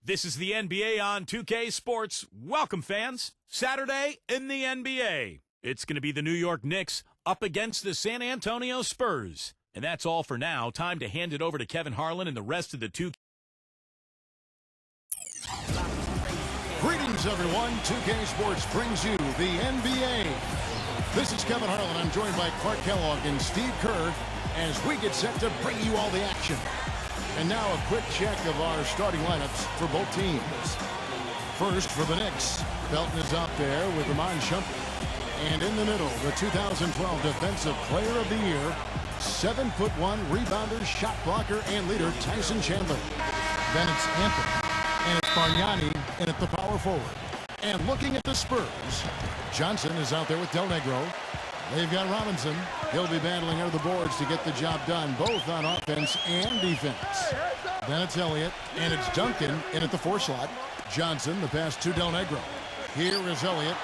This is the NBA on 2K Sports. Welcome, fans. Saturday in the NBA. It's going to be the New York Knicks up against the San Antonio Spurs. And that's all for now. Time to hand it over to Kevin Harlan and the rest of the 2K. Greetings, everyone. 2K Sports brings you the NBA. This is Kevin Harlan. I'm joined by Clark Kellogg and Steve Kerr as we get set to bring you all the action. And now a quick check of our starting lineups for both teams. First, for the Knicks, Felton is out there with Iman Shumpert. And in the middle, the 2012 Defensive Player of the Year, 7'1", rebounder, shot blocker, and leader, Tyson Chandler. Then it's Anthony, and it's Bargnani, and at the power forward. And looking at the Spurs, Johnson is out there with Del Negro. They've got Robinson. He'll be battling under the boards to get the job done, both on offense and defense. Then it's Elliott, and it's Duncan in at the 4 slot. Johnson, the pass to Del Negro. Here is Elliott.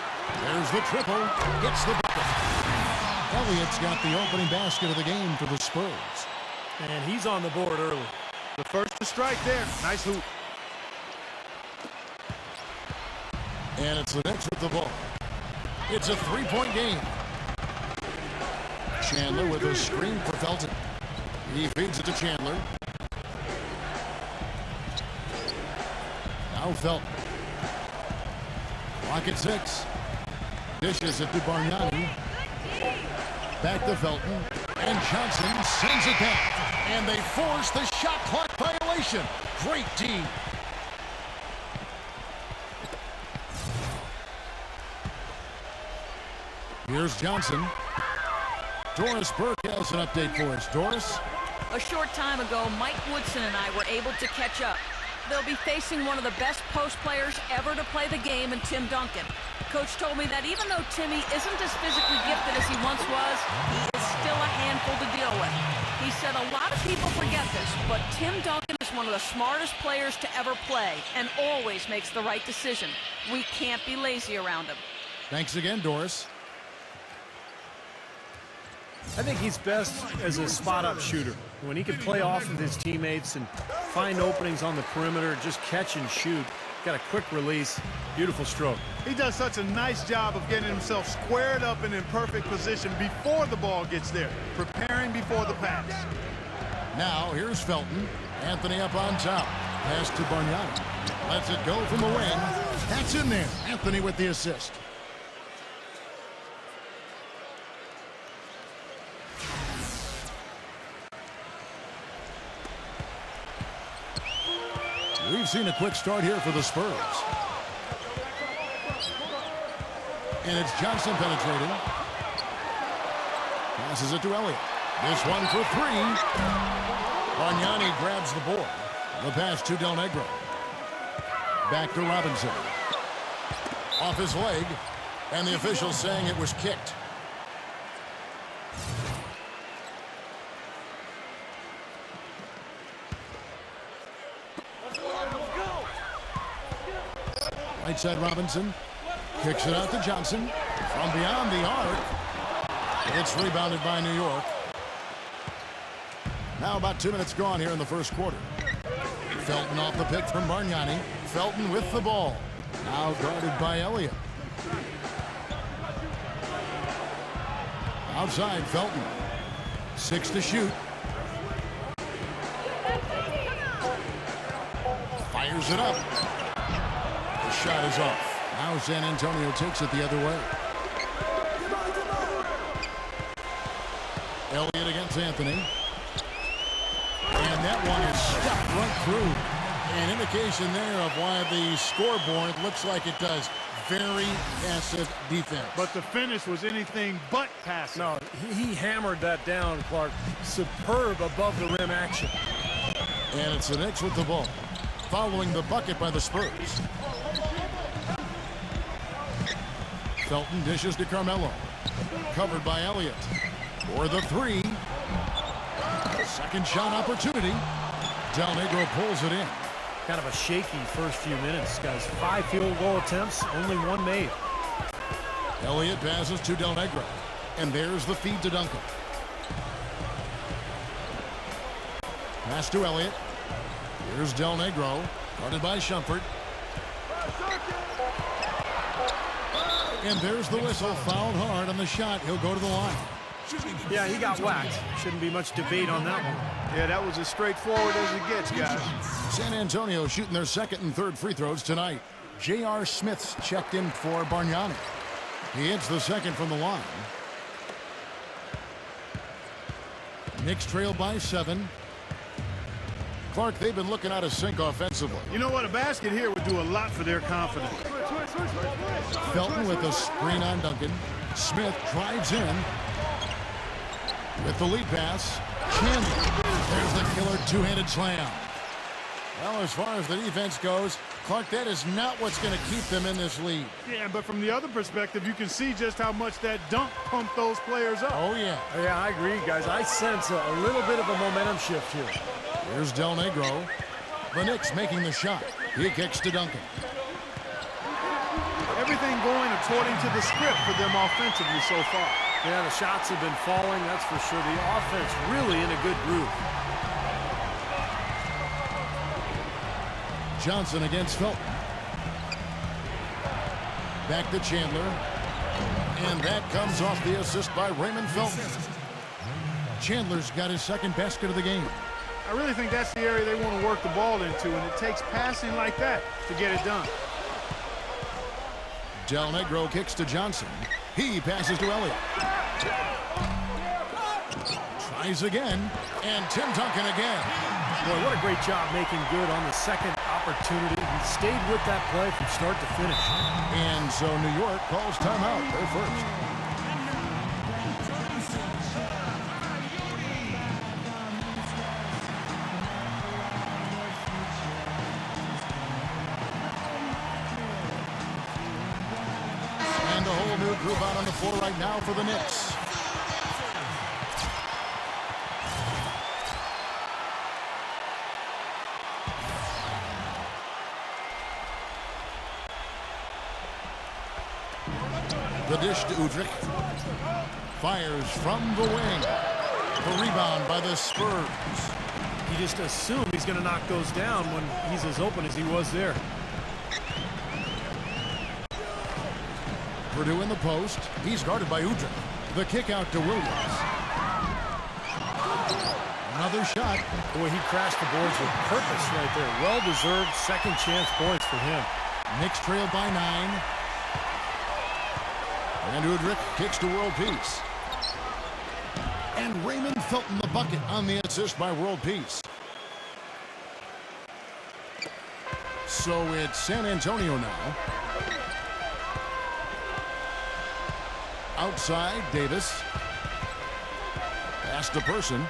There's the triple. Gets the bucket. Elliott's got the opening basket of the game for the Spurs. And he's on the board early. The first to strike there. Nice hoop. And it's the Knicks with the ball. It's a 3-point game. Chandler with a screen for Felton. He feeds it to Chandler. Now Felton. Clock at 6. Dishes it to Bargnani. Back to Felton. And Johnson sends it back. And they force the shot clock violation. Great D. Here's Johnson. Doris Burke has an update for us. Doris? A short time ago, Mike Woodson and I were able to catch up. They'll be facing one of the best post players ever to play the game in Tim Duncan. Coach told me that even though Timmy isn't as physically gifted as he once was, he is still a handful to deal with. He said a lot of people forget this, but Tim Duncan is one of the smartest players to ever play and always makes the right decision. We can't be lazy around him. Thanks again, Doris. I think he's best as a spot-up shooter. When he can play off of his teammates and find openings on the perimeter, just catch and shoot. Got a quick release. Beautiful stroke. He does such a nice job of getting himself squared up and in perfect position before the ball gets there, preparing before the pass. Now, here's Felton. Anthony up on top. Pass to Bargnani. Lets it go from the wing. That's in there. Anthony with the assist. We've seen a quick start here for the Spurs. And it's Johnson penetrating. Passes it to Elliott. This one for 3. Bargnani grabs the board. The pass to Del Negro. Back to Robinson. Off his leg. And the official saying it was kicked. Right side Robinson. Kicks it out to Johnson. From beyond the arc. It's rebounded by New York. Now about 2 minutes gone here in the first quarter. Felton off the pick from Bargnani. Felton with the ball. Now guarded by Elliott. Outside Felton. 6 to shoot. Fires it up. The shot is off. Now San Antonio takes it the other way. Elliott against Anthony. And that one is stuck right through. An indication there of why the scoreboard looks like it does. Very passive defense. But the finish was anything but passive. No, he hammered that down, Clark. Superb above the rim action. And it's the Knicks with the ball. Following the bucket by the Spurs. Felton dishes to Carmelo. Covered by Elliott. For the 3. Second shot opportunity. Del Negro pulls it in. Kind of a shaky first few minutes, guys. 5 field goal attempts, only 1 made. Elliott passes to Del Negro. And there's the feed to Duncan. Pass to Elliott. Here's Del Negro. Guarded by Shumpert. And there's the whistle. Fouled hard on the shot. He'll go to the line. Yeah, he got whacked. Shouldn't be much debate on that one. Yeah, that was as straightforward as it gets, guys. San Antonio shooting their second and third free throws tonight. J.R. Smith's checked in for Bargnani. He hits the second from the line. Knicks trail by 7. Clark, they've been looking out of sync offensively. You know what? A basket here would do a lot for their confidence. Felton with a screen on Duncan. Smith drives in. With the lead pass, Chandler. There's the killer two-handed slam. Well, as far as the defense goes, Clark, that is not what's going to keep them in this lead. Yeah, but from the other perspective, you can see just how much that dunk pumped those players up. Oh, yeah. Yeah, I agree, guys. I sense a little bit of a momentum shift here. Here's Del Negro. The Knicks making the shot. He kicks to Duncan. Everything going according to the script for them offensively so far. Yeah, the shots have been falling, that's for sure. The offense really in a good groove. Johnson against Felton. Back to Chandler. And that comes off the assist by Raymond Felton. Chandler's got his second basket of the game. I really think that's the area they want to work the ball into, and it takes passing like that to get it done. Del Negro kicks to Johnson. He passes to Elliott. Tries again, and Tim Duncan again. Boy, what a great job making good on the second opportunity. He stayed with that play from start to finish. And so New York calls timeout. They're first. And a whole new group out on the floor right now for the Knicks. The dish to Udrich. Fires from the wing. The rebound by the Spurs. You just assume he's going to knock those down when he's as open as he was there. Purdue in the post. He's guarded by Udrich. The kick out to Williams. Another shot. Boy, he crashed the boards with purpose right there. Well-deserved second chance points for him. Knicks trail by 9. And Udrich kicks to World Peace. And Raymond Felton the bucket on the assist by World Peace. So it's San Antonio now. Outside, Davis. Pass to Person.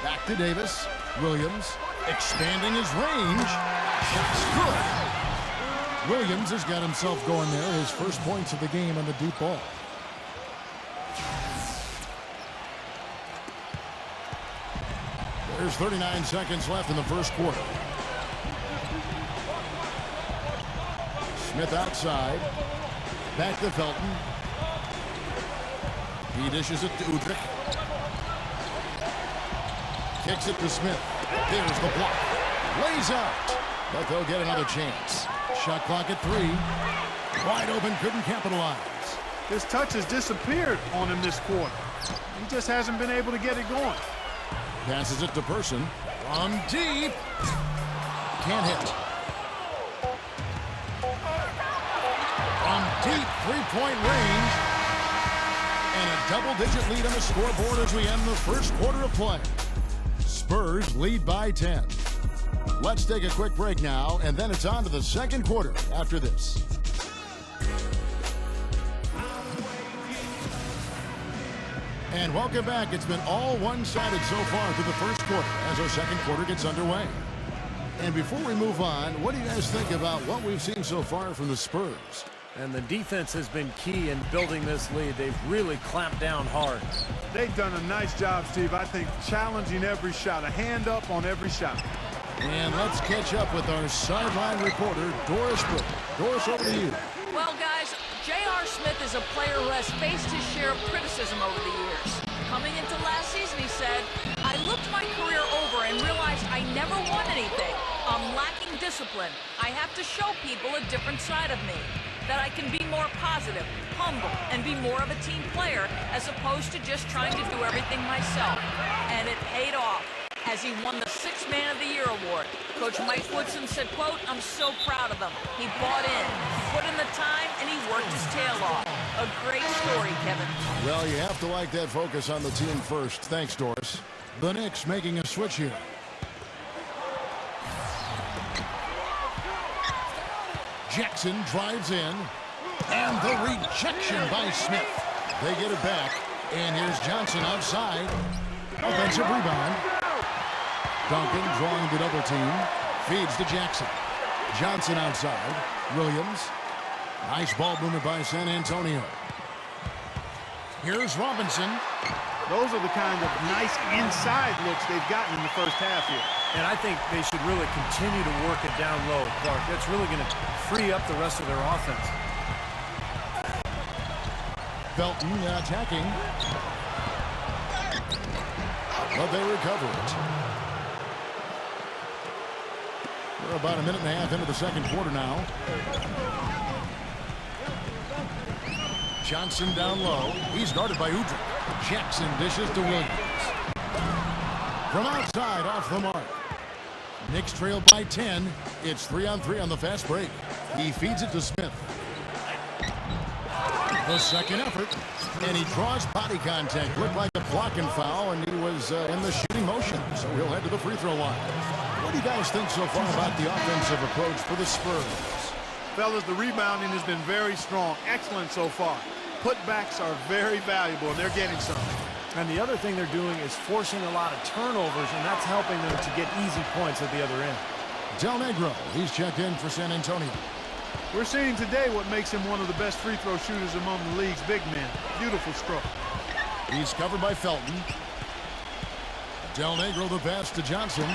Back to Davis. Williams expanding his range. Shot's good. Williams has got himself going there. His first points of the game on the deep ball. There's 39 seconds left in the first quarter. Smith outside. Back to Felton. He dishes it to Udrich. Kicks it to Smith. There's the block. Lays out. But they'll get another chance. Shot clock at 3. Wide open, couldn't capitalize. His touch has disappeared on him this quarter. He just hasn't been able to get it going. Passes it to Person. From deep. Can't hit. From deep three-point range. And a double-digit lead on the scoreboard as we end the first quarter of play. Spurs lead by 10. Let's take a quick break now, and then it's on to the second quarter after this. And welcome back. It's been all one-sided so far through the first quarter as our second quarter gets underway. And before we move on, what do you guys think about what we've seen so far from the Spurs? And the defense has been key in building this lead. They've really clamped down hard. They've done a nice job, Steve. I think challenging every shot, a hand up on every shot. And let's catch up with our sideline reporter, Doris Burke. Doris, over to you. Well, guys, J.R. Smith is a player who has faced his share of criticism over the years. Coming into last season, he said, "I looked my career over and realized I never won anything discipline. I have to show people a different side of me. That I can be more positive, humble, and be more of a team player as opposed to just trying to do everything myself. And it paid off as he won the 6th Man of the Year award. Coach Mike Woodson said, quote, "I'm so proud of him. He bought in, he put in the time, and he worked his tail off." A great story, Kevin. Well, you have to like that focus on the team first. Thanks, Doris. The Knicks making a switch here. Jackson drives in, and the rejection by Smith. They get it back, and here's Johnson outside. Offensive rebound. Duncan drawing the double team. Feeds to Jackson. Johnson outside. Williams. Nice ball movement by San Antonio. Here's Robinson. Those are the kind of nice inside looks they've gotten in the first half here. And I think they should really continue to work it down low, Clark. That's really going to free up the rest of their offense. Felton attacking. But they recover it. We're about a minute and a half into the second quarter now. Johnson down low. He's guarded by Udrih. Jackson dishes to Williams. From outside, off the mark. Knicks trail by 10. It's 3-on-3 on the fast break. He feeds it to Smith. The second effort. And he draws body contact. Looked like a blocking foul, and he was in the shooting motion. So he'll head to the free throw line. What do you guys think so far about the offensive approach for the Spurs? Fellas, the rebounding has been very strong. Excellent so far. Putbacks are very valuable, and they're getting some. And the other thing they're doing is forcing a lot of turnovers, and that's helping them to get easy points at the other end. Del Negro, he's checked in for San Antonio. We're seeing today what makes him one of the best free throw shooters among the league's big men. Beautiful stroke. He's covered by Felton. Del Negro the pass to Johnson.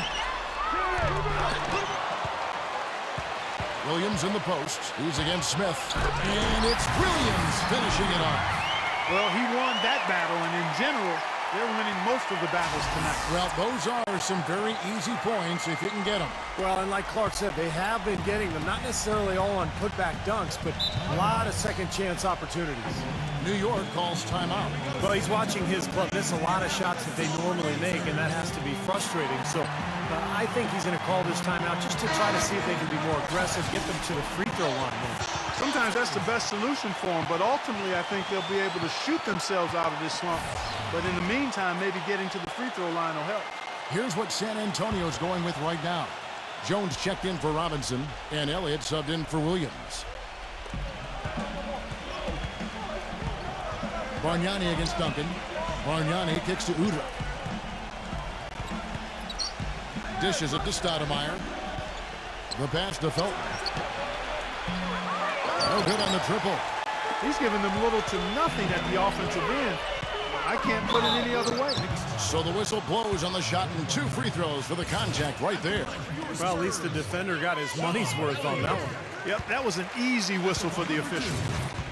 Williams in the post. He's against Smith. And it's Williams finishing it off. Well, he won that battle, and in general, they're winning most of the battles tonight. Well, those are some very easy points if you can get them. Well, and like Clark said, they have been getting them, not necessarily all on putback dunks, but a lot of second chance opportunities. New York calls timeout. Well, he's watching his club miss a lot of shots that they normally make, and that has to be frustrating. So I think he's going to call this timeout just to try to see if they can be more aggressive, get them to the free throw line. Sometimes that's the best solution for them, but ultimately I think they'll be able to shoot themselves out of this slump. But in the meantime, maybe getting to the free throw line will help. Here's what San Antonio's going with right now. Jones checked in for Robinson, and Elliott subbed in for Williams. Bargnani against Duncan. Bargnani kicks to Udrih. Dishes it to Stoudemire. The pass to Felton. No good on the triple. He's giving them little to nothing at the offensive end. I can't put it any other way. So the whistle blows on the shot, and 2 free throws for the contact right there. Well, at least the defender got his money's worth on that one. Yep, that was an easy whistle for the official.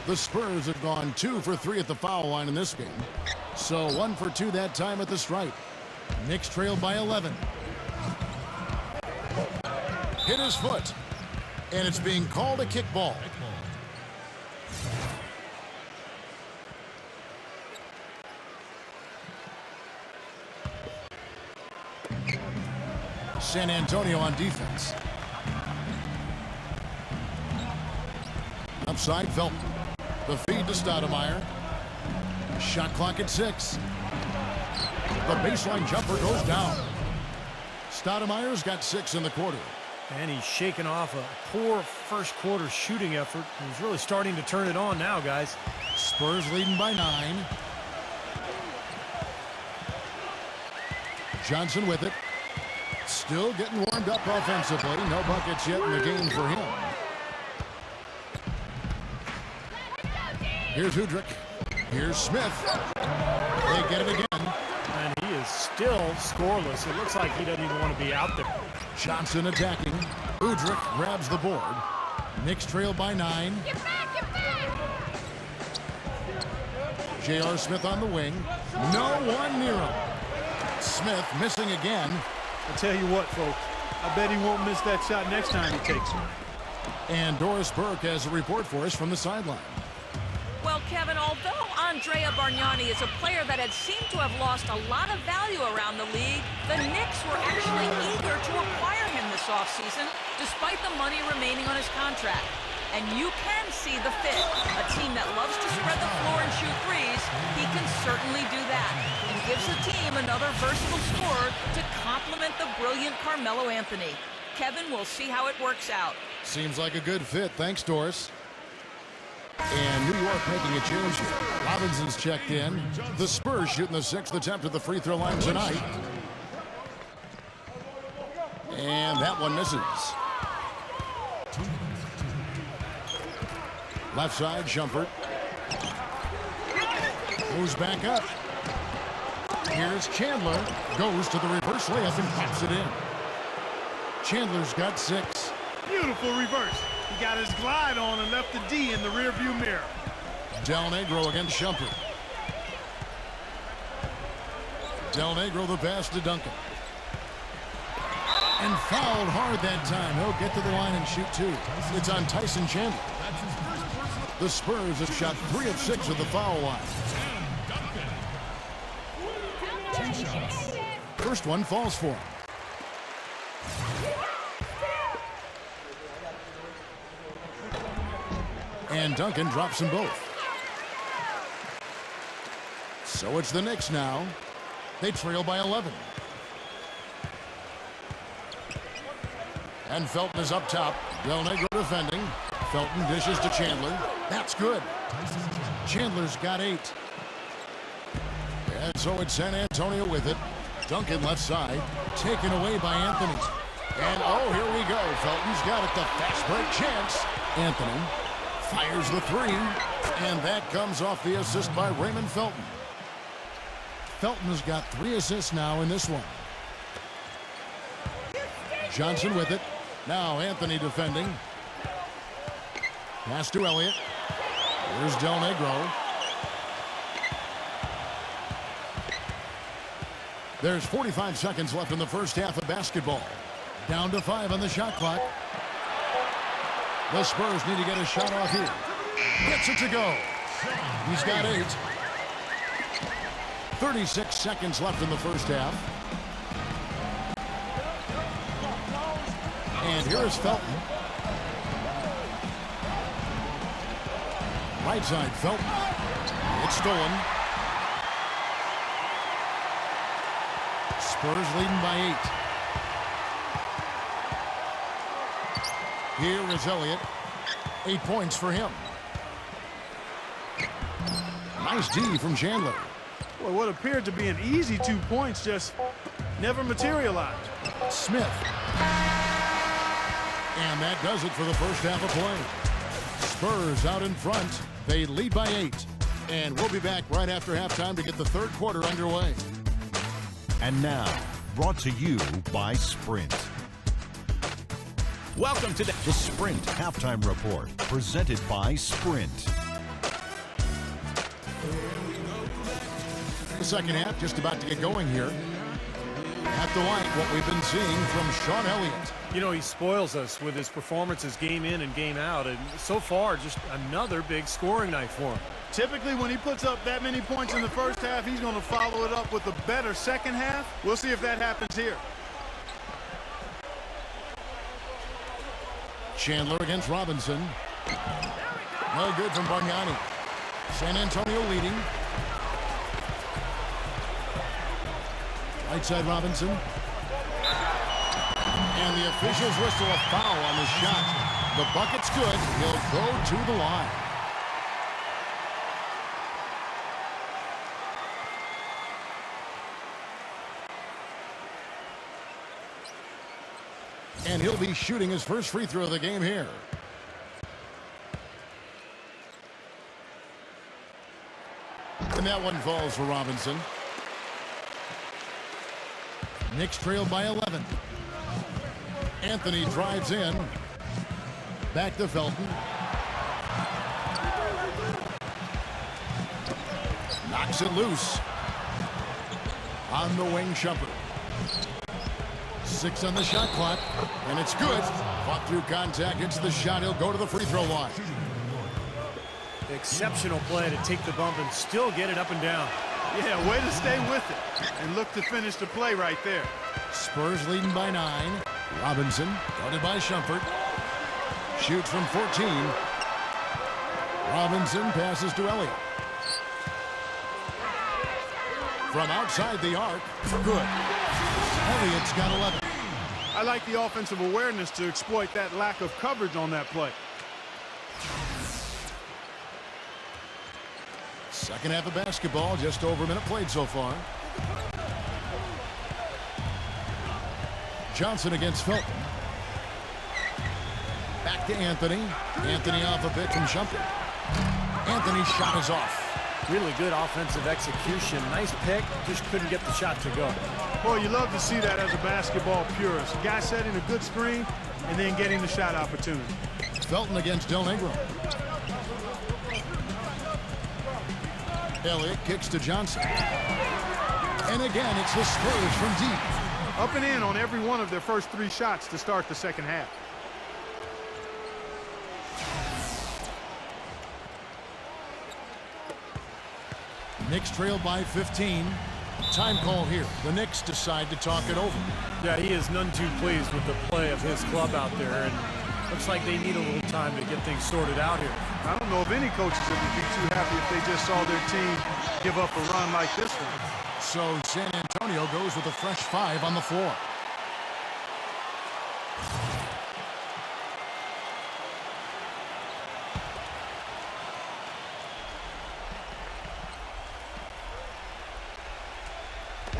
The Spurs have gone 2 for 3 at the foul line in this game. So 1 for 2 that time at the stripe. Knicks trailed by 11. Hit his foot. And it's being called a kickball. San Antonio on defense. Upside Felton. The feed to Stoudemire. Shot clock at 6. The baseline jumper goes down. Stoudemire's got 6 in the quarter. And he's shaking off a poor first quarter shooting effort. He's really starting to turn it on now, guys. Spurs leading by 9. Johnson with it. Still getting warmed up offensively. No buckets yet in the game for him. Here's Udrih. Here's Smith. They get it again. And he is still scoreless. It looks like he doesn't even want to be out there. Johnson attacking. Udrih grabs the board. Knicks trail by 9. Get back, get back! J.R. Smith on the wing. No one near him. Smith missing again. I tell you what, folks, I bet he won't miss that shot next time he takes it. And Doris Burke has a report for us from the sideline. Well, Kevin, although Andrea Bargnani is a player that had seemed to have lost a lot of value around the league, the Knicks were actually eager to acquire him this offseason, despite the money remaining on his contract. And you can see the fit. A team that loves to spread the floor and shoot threes, he can certainly do that. And gives the team another versatile scorer to complement the brilliant Carmelo Anthony. Kevin, we'll see how it works out. Seems like a good fit. Thanks, Doris. And New York making a change here. Robinson's checked in. The Spurs shooting the 6th attempt at the free throw line tonight. And that one misses. Left side, Shumpert. Moves back up. Here's Chandler. Goes to the reverse layup and pops it in. Chandler's got 6. Beautiful reverse. He got his glide on and left the D in the rearview mirror. Del Negro against Shumpert. Del Negro the pass to Duncan. And fouled hard that time. He'll get to the line and shoot 2. It's on Tyson Chandler. The Spurs have shot 3 of 6 at the foul line. First one falls for him. And Duncan drops them both. So it's the Knicks now. They trail by 11. And Felton is up top. Del Negro defending. Felton dishes to Chandler. That's good. Chandler's got 8. And so it's San Antonio with it. Duncan left side. Taken away by Anthony. And oh, here we go. Felton's got it. The fast break chance. Anthony fires the 3. And that comes off the assist by Raymond Felton. Felton has got 3 assists now in this one. Johnson with it. Now Anthony defending. Pass to Elliott. Here's Del Negro. There's 45 seconds left in the first half of basketball. Down to 5 on the shot clock. The Spurs need to get a shot off here. Gets it to go. He's got 8. 36 seconds left in the first half. And here is Felton. Right side, Felton. It's stolen. Spurs leading by 8. Here is Elliott. 8 points for him. Nice D from Chandler. Boy, what appeared to be an easy 2 points just never materialized. Smith. And that does it for the first half of play. Spurs out in front. They lead by 8. And we'll be back right after halftime to get the third quarter underway. And now, brought to you by Sprint. Welcome to The Sprint Halftime Report, presented by Sprint. The second half just about to get going here. Have to like what we've been seeing from Sean Elliott. You know, he spoils us with his performances game in and game out. And so far, just another big scoring night for him. Typically, when he puts up that many points in the first half, he's going to follow it up with a better second half. We'll see if that happens here. Chandler against Robinson. No good from Bargnani. San Antonio leading. Right side Robinson. And the officials whistle a foul on the shot. The bucket's good. He'll go to the line. And he'll be shooting his first free throw of the game here. And that one falls for Robinson. Knicks trailed by 11. Anthony drives in. Back to Felton. Knocks it loose. On the wing, Shumpert. 6 on the shot clock, and it's good. Fought through contact, hits the shot. He'll go to the free throw line. Exceptional play to take the bump and still get it up and down. Yeah, way to stay with it and look to finish the play right there. Spurs leading by 9. Robinson, guarded by Shumpert. Shoots from 14. Robinson passes to Elliott. From outside the arc, good. Elliott's got 11. I like the offensive awareness to exploit that lack of coverage on that play. Second half of basketball, just over a minute played so far. Johnson against Felton. Back to Anthony. Anthony off a bit from Shumpert. Anthony's shot is off. Really good offensive execution. Nice pick, just couldn't get the shot to go. Boy, you love to see that as a basketball purist. A guy setting a good screen and then getting the shot opportunity. Felton against Del Negro. Elliott kicks to Johnson. And again, it's the Spurs from deep. Up and in on every one of their first 3 shots to start the second half. Knicks trailed by 15. Time call here. The Knicks decide to talk it over. Yeah, he is none too pleased with the play of his club out there, and looks like they need a little time to get things sorted out here. I don't know if any coaches would be too happy if they just saw their team give up a run like this one. So San Antonio goes with a fresh 5 on the floor.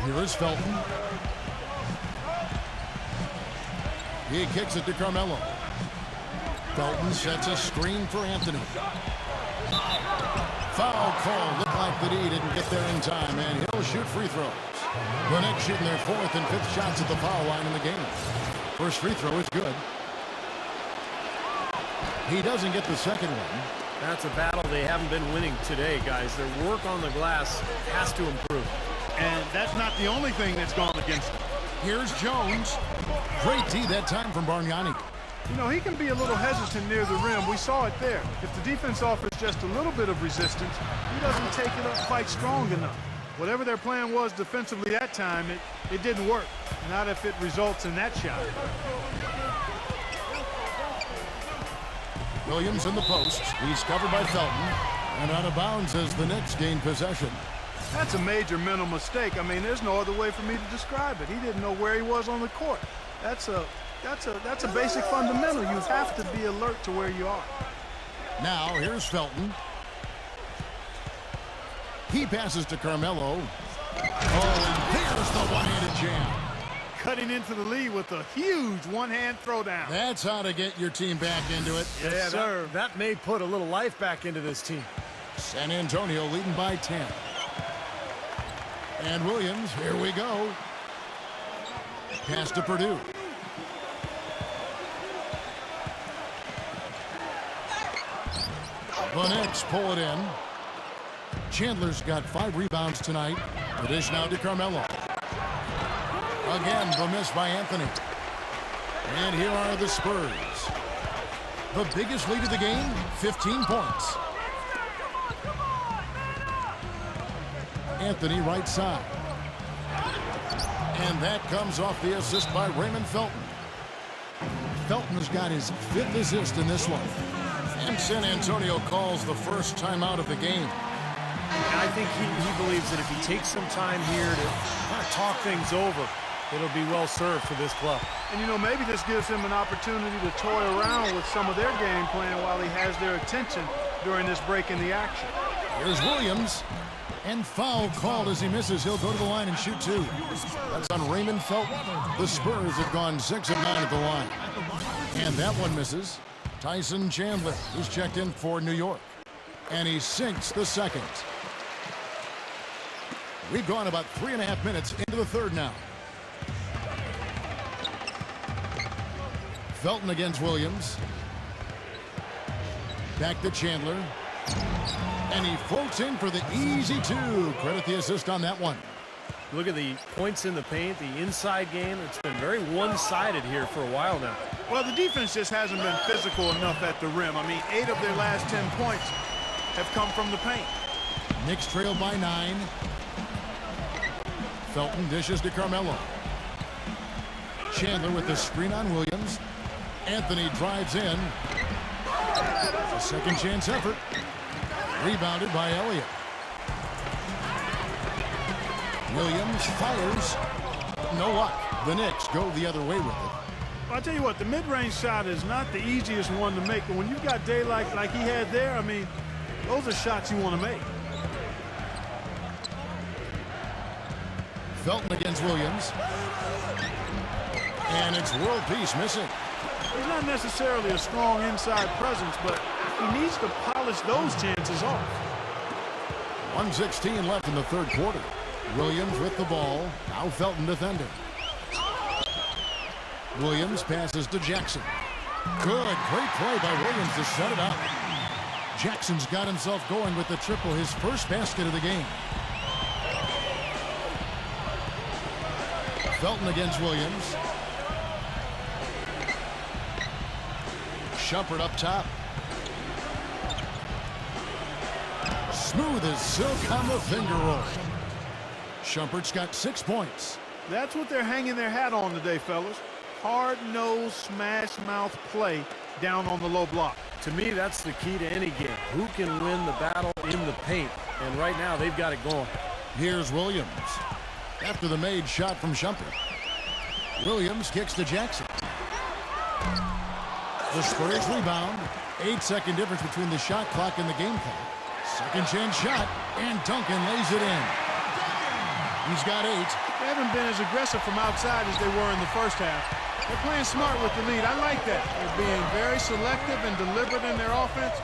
Here is Felton. He kicks it to Carmelo. Felton sets a screen for Anthony. Foul call. Looked like that he didn't get there in time, and he'll shoot free throws. The Knicks shooting their 4th and 5th shots at the foul line in the game. First free throw is good. He doesn't get the second one. That's a battle they haven't been winning today, guys. Their work on the glass has to improve. And that's not the only thing that's gone against them. Here's Jones. Great D that time from Bargnani. You know, he can be a little hesitant near the rim. We saw it there. If the defense offers just a little bit of resistance, he doesn't take it up quite strong enough. Whatever their plan was defensively that time, it didn't work. Not if it results in that shot. Williams in the post. He's covered by Felton. And out of bounds as the Knicks gain possession. That's a major mental mistake. I mean, there's no other way for me to describe it. He didn't know where he was on the court. That's a basic fundamental. You have to be alert to where you are. Now, here's Felton. He passes to Carmelo. Oh, and there's the one-handed jam. Cutting into the lead with a huge one-hand throwdown. That's how to get your team back into it. Yes, sir. That may put a little life back into this team. San Antonio leading by 10. And Williams, here we go. Pass to Purdue. The Knicks pull it in. Chandler's got 5 rebounds tonight. The dish now to Carmelo. Again, the miss by Anthony. And here are the Spurs. The biggest lead of the game, 15 points. Anthony right side. And that comes off the assist by Raymond Felton. Felton has got his 5th assist in this one. And San Antonio calls the first timeout of the game. I think he believes that if he takes some time here to kind of talk things over, it'll be well served for this club. And, you know, maybe this gives him an opportunity to toy around with some of their game plan while he has their attention during this break in the action. Here's Williams. And foul called as he misses. He'll go to the line and shoot 2. That's on Raymond Felton. The Spurs have gone 6 of 9 at the line. And that one misses. Tyson Chandler, who's checked in for New York. And he sinks the second. We've gone about 3.5 minutes into the third now. Felton against Williams. Back to Chandler. And he floats in for the easy 2. Credit the assist on that one. Look at the points in the paint, the inside game. It's been very one-sided here for a while now. Well, the defense just hasn't been physical enough at the rim. I mean, 8 of their last 10 points have come from the paint. Knicks trail by 9. Felton dishes to Carmelo. Chandler with the screen on Williams. Anthony drives in. A second chance effort. Rebounded by Elliott. Williams fires. No luck. The Knicks go the other way with it. I'll tell you what, the mid-range shot is not the easiest one to make, but when you've got daylight like he had there, I mean, those are shots you want to make. Felton against Williams. And it's world peace missing. He's not necessarily a strong inside presence, but he needs to polish those chances off. 1:16 left in the third quarter. Williams with the ball. Now Felton defending. Williams passes to Jackson. Good, great play by Williams to set it up. Jackson's got himself going with the triple, his first basket of the game. Felton against Williams. Shumpert up top. Smooth as silk on the finger roll. Shumpert's got 6 points. That's what they're hanging their hat on today, fellas. Hard-nosed, smash-mouth play down on the low block. To me, that's the key to any game. Who can win the battle in the paint? And right now, they've got it going. Here's Williams. After the made shot from Shumpert. Williams kicks to Jackson. The Spurs rebound. 8-second difference between the shot clock and the game clock. Second chance shot, and Duncan lays it in. He's got 8. They haven't been as aggressive from outside as they were in the first half. They're playing smart with the lead. I like that. They're being very selective and deliberate in their offense.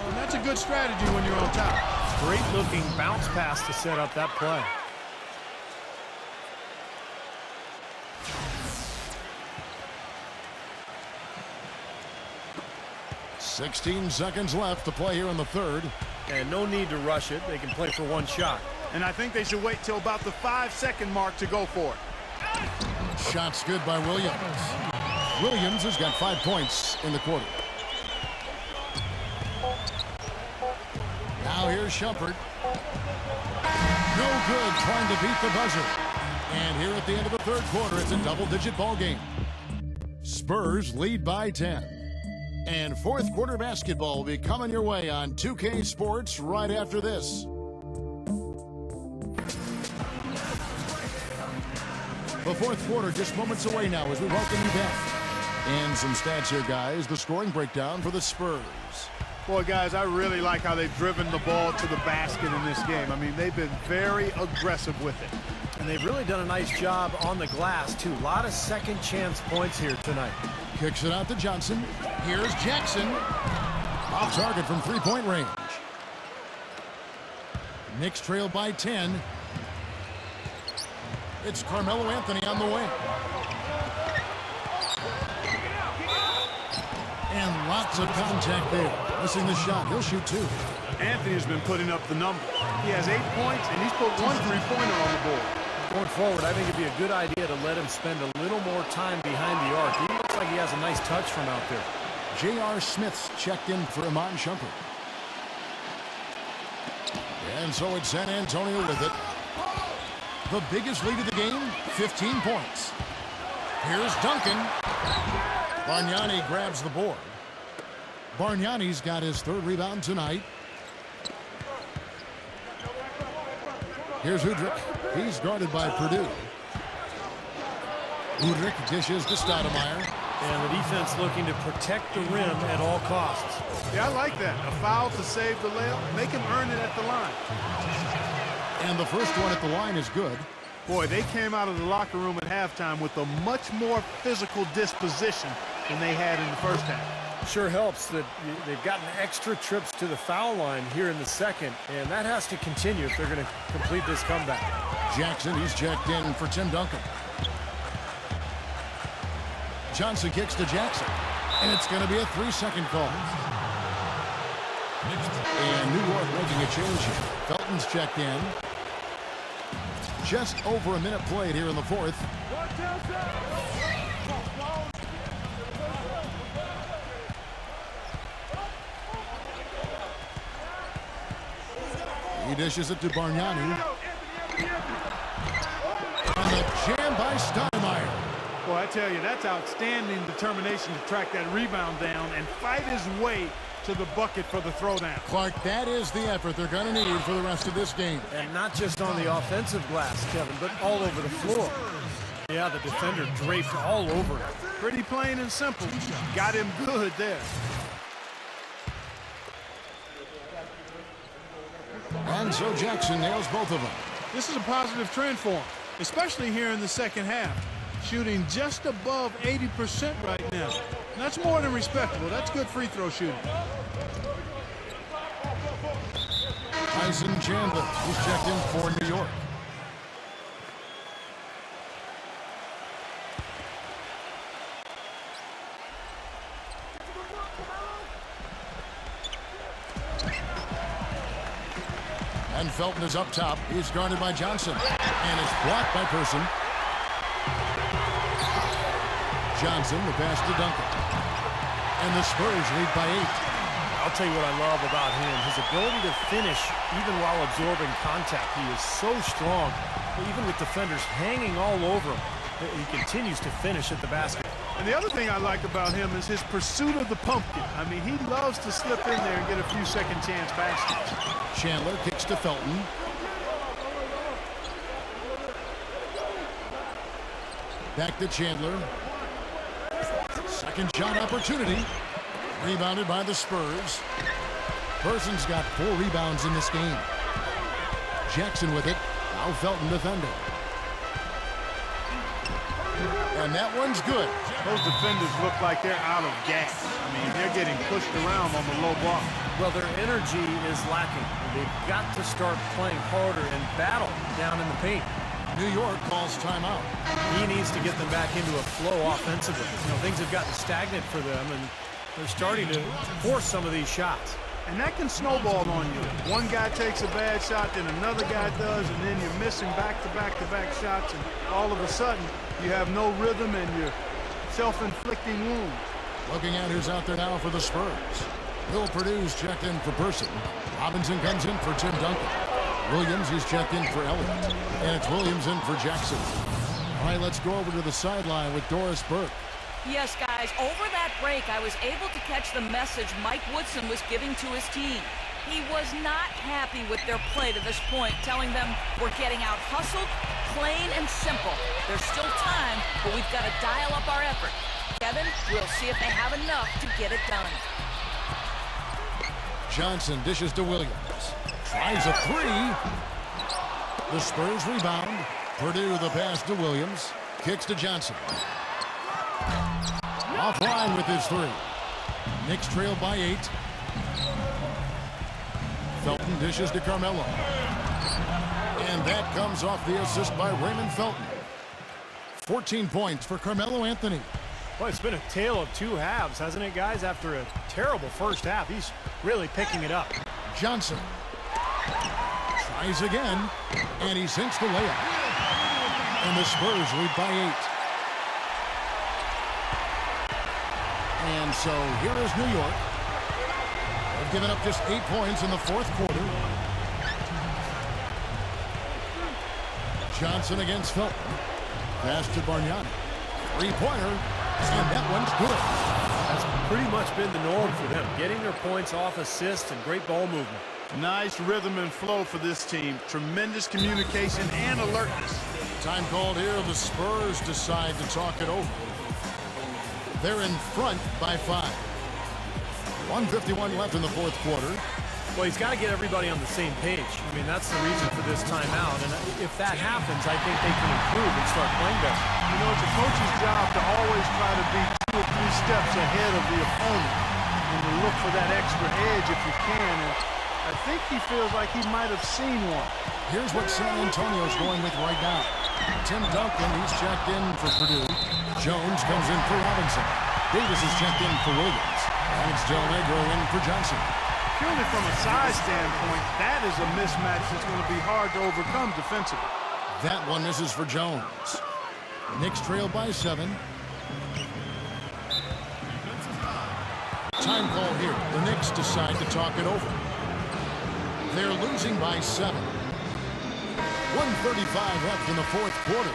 And that's a good strategy when you're on top. Great looking bounce pass to set up that play. "16 seconds left to play here in the third. And no need to rush it. They can play for one shot. And I think they should wait till about the 5-second mark to go for it. Shot's good by Williams. Williams has got 5 points in the quarter. Now here's Shumpert. No good, trying to beat the buzzer. And here at the end of the third quarter, it's a double-digit ball game. Spurs lead by 10. And fourth quarter basketball will be coming your way on 2K Sports right after this. The fourth quarter just moments away now as we welcome you back. And some stats here, guys. The scoring breakdown for the Spurs. Boy, guys, I really like how they've driven the ball to the basket in this game. I mean, they've been very aggressive with it. And they've really done a nice job on the glass, too. A lot of second chance points here tonight. Kicks it out to Johnson. Here's Jackson. Off target from three-point range. Knicks trail by 10. It's Carmelo Anthony on the wing. And lots of contact there. Missing the shot. He'll shoot 2. Anthony's been putting up the numbers. He has 8 points, and he's put 1 3-pointer on the board. Going forward, I think it'd be a good idea to let him spend a little more time behind the arc. He looks like he has a nice touch from out there. J.R. Smith's checked in for Iman Shumpert. And so it's San Antonio with it. The biggest lead of the game, 15 points. Here's Duncan. Bargnani grabs the board. Bargnani's got his 3rd rebound tonight. Here's Udrich. He's guarded by Purdue. Udrich dishes to Stoudemire. And the defense looking to protect the rim at all costs. Yeah, I like that. A foul to save the layup. Make him earn it at the line. And the first one at the line is good. Boy, they came out of the locker room at halftime with a much more physical disposition than they had in the first half. Sure helps that they've gotten extra trips to the foul line here in the second, and that has to continue if they're going to complete this comeback. Jackson, he's checked in for Tim Duncan. Johnson kicks to Jackson, and it's going to be a 3-second call. And New York making a change here. Felton's checked in. Just over a minute played here in the fourth. He dishes it to Bargnani. And the jam by Steinmeier. Boy, I tell you, that's outstanding determination to track that rebound down and fight his way to the bucket for the throwdown. Clark, that is the effort they're going to need for the rest of this game. And not just on the offensive glass, Kevin, but all over the floor. Yeah, the defender draped all over him. Pretty plain and simple. Got him good there. And so Jackson nails both of them. This is a positive trend for him, especially here in the second half. Shooting just above 80% right now. And that's more than respectable. That's good free throw shooting. Tyson Chandler, who's checked in for New York. And Felton is up top. He's guarded by Johnson. And is blocked by Person. Johnson, the pass to Duncan. And the Spurs lead by 8. I'll tell you what I love about him. His ability to finish even while absorbing contact. He is so strong. Even with defenders hanging all over him, he continues to finish at the basket. And the other thing I like about him is his pursuit of the pumpkin. I mean, he loves to slip in there and get a few second chance baskets. Chandler kicks to Felton. Back to Chandler. Second shot opportunity. Rebounded by the Spurs. Person's got 4 rebounds in this game. Jackson with it. Now Felton defending. And that one's good. Those defenders look like they're out of gas. I mean, they're getting pushed around on the low block. Well, their energy is lacking. They've got to start playing harder and battle down in the paint. New York calls timeout. He needs to get them back into a flow offensively. You know, things have gotten stagnant for them, and they're starting to force some of these shots. And that can snowball on you. One guy takes a bad shot, then another guy does, and then you're missing back-to-back-to-back shots, and all of a sudden you have no rhythm and you're self-inflicting wounds. Looking at who's out there now for the Spurs. Bill Purdue's checked in for Person. Robinson comes in for Tim Duncan. Williams is checked in for Elliott. And it's Williams in for Jackson. All right, let's go over to the sideline with Doris Burke. Yes, guys, over that break, I was able to catch the message Mike Woodson was giving to his team. He was not happy with their play to this point, telling them we're getting out hustled, plain and simple. There's still time, but we've got to dial up our effort. Kevin, we'll see if they have enough to get it done. Johnson dishes to Williams. Tries a 3. The Spurs rebound. Purdue the pass to Williams. Kicks to Johnson. Offline with his 3. Knicks trail by 8. Felton dishes to Carmelo. And that comes off the assist by Raymond Felton. 14 points for Carmelo Anthony. Well, it's been a tale of 2 halves, hasn't it, guys? After a terrible first half, he's really picking it up. Johnson tries again, and he sinks the layup. And the Spurs lead by 8. And so here is New York. They've given up just 8 points in the fourth quarter. Johnson against Felton. Pass to Bargnani. 3-pointer. And that one's good. That's pretty much been the norm for them, getting their points off assists and great ball movement. Nice rhythm and flow for this team. Tremendous communication and alertness. Time called here. The Spurs decide to talk it over. They're in front by 5. 1:51 left in the fourth quarter. Well, he's got to get everybody on the same page. I mean, that's the reason for this timeout. And if that happens, I think they can improve and start playing better. You know, it's a coach's job to always try to be 2 or 3 steps ahead of the opponent and to look for that extra edge if you can. And I think he feels like he might have seen one. Here's what San Antonio's going with right now. Tim Duncan, he's checked in for Purdue. Jones comes in for Robinson. Davis is checked in for Williams. And it's Del Negro in for Johnson. Purely from a size standpoint, that is a mismatch that's going to be hard to overcome defensively. That one misses for Jones. Knicks trail by 7. Time call here. The Knicks decide to talk it over. They're losing by 7. 1:35 left in the fourth quarter.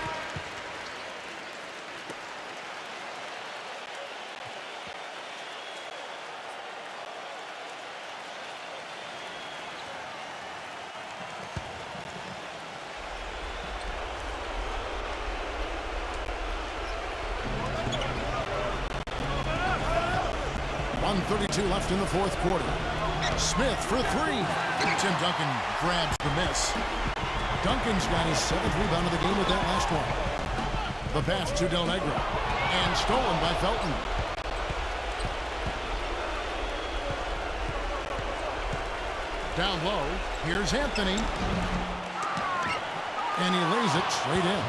.32 left in the fourth quarter. Smith for 3. Tim Duncan grabs the miss. Duncan's got his 7th rebound of the game with that last one. The pass to Del Negro. And stolen by Felton. Down low. Here's Anthony. And he lays it straight in.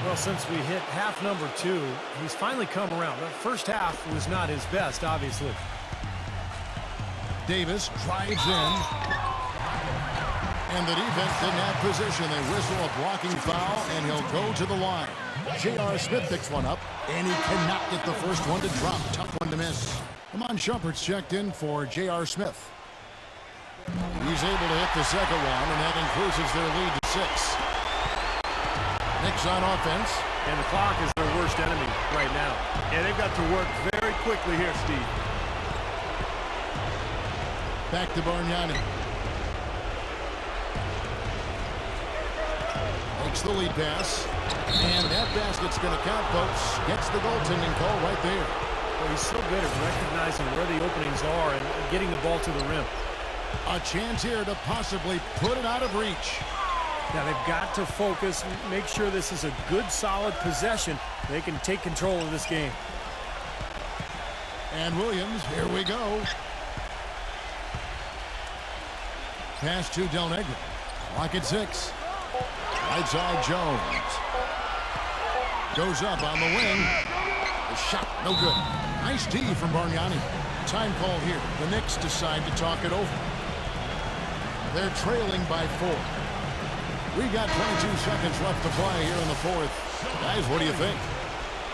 Well, since we hit half number 2, he's finally come around. The first half was not his best, obviously. Davis drives in. And the defense didn't have position. They whistle a blocking foul, and he'll go to the line. J.R. Smith picks one up, and he cannot get the first one to drop. Tough one to miss. Amon Shumpert's checked in for J.R. Smith. He's able to hit the second one, and that increases their lead to 6. Knicks on offense. And the clock is their worst enemy right now. Yeah, they've got to work very quickly here, Steve. Back to Bargnani. Makes the lead pass. And that basket's going to count, folks. Gets the goaltending call right there. Well, he's so good at recognizing where the openings are and getting the ball to the rim. A chance here to possibly put it out of reach. Now they've got to focus, make sure this is a good, solid possession. They can take control of this game. And Williams, here we go. Pass to Del Negro. Clock at 6. Right side Jones. Goes up on the wing. The shot, no good. Nice D from Bargnani. Time call here. The Knicks decide to talk it over. They're trailing by 4. We got 22 seconds left to play here in the fourth. Guys, what do you think?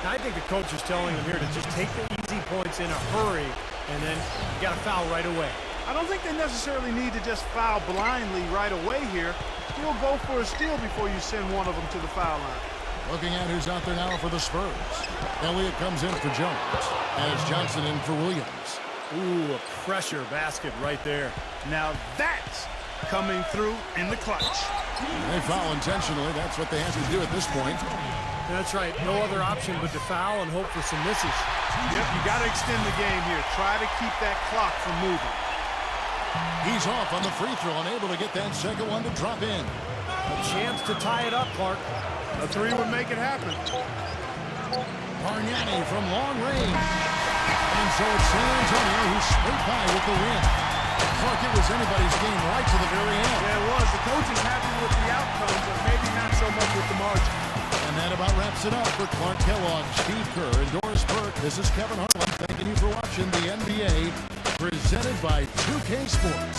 I think the coach is telling them here to just take the easy points in a hurry, and then you got to foul right away. I don't think they necessarily need to just foul blindly right away here. Still go for a steal before you send one of them to the foul line. Looking at who's out there now for the Spurs. Elliott comes in for Jones. And it's Johnson in for Williams. Ooh, a pressure basket right there. Now that's coming through in the clutch. They foul intentionally. That's what they have to do at this point. That's right. No other option but to foul and hope for some misses. Yep, you got to extend the game here. Try to keep that clock from moving. He's off on the free throw and able to get that second one to drop in. A chance to tie it up, Clark. A 3 would make it happen. Bargnani from long range. And so it's San Antonio who's straight by with the win. Clark, it was anybody's game right to the very end. Yeah, it was. The coach is happy with the outcome, but maybe not so much with the margin. And that about wraps it up for Clark Kellogg, Steve Kerr, and Doris Burke. This is Kevin Harlan thanking you for watching the NBA presented by 2K Sports.